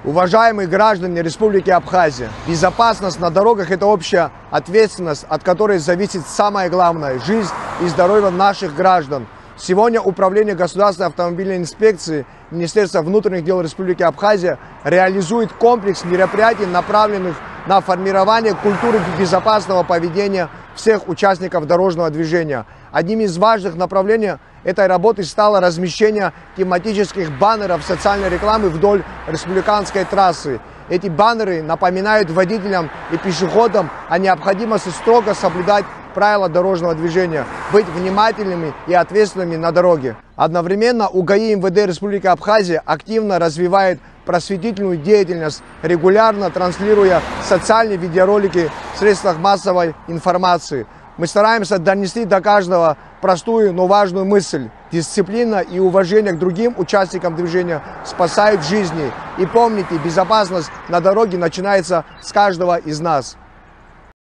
Уважаемые граждане Республики Абхазия, безопасность на дорогах – это общая ответственность, от которой зависит самое главное – жизнь и здоровье наших граждан. Сегодня Управление государственной автомобильной инспекции Министерства внутренних дел Республики Абхазия реализует комплекс мероприятий, направленных на формирование культуры безопасного поведения всех участников дорожного движения. Одним из важных направлений этой работы стало размещение тематических баннеров социальной рекламы вдоль республиканской трассы. Эти баннеры напоминают водителям и пешеходам о необходимости строго соблюдать правила дорожного движения, быть внимательными и ответственными на дороге. Одновременно УГАИ МВД Республики Абхазия активно развивает просветительную деятельность, регулярно транслируя социальные видеоролики в средствах массовой информации. Мы стараемся донести до каждого простую, но важную мысль. Дисциплина и уважение к другим участникам движения спасают жизни. И помните, безопасность на дороге начинается с каждого из нас.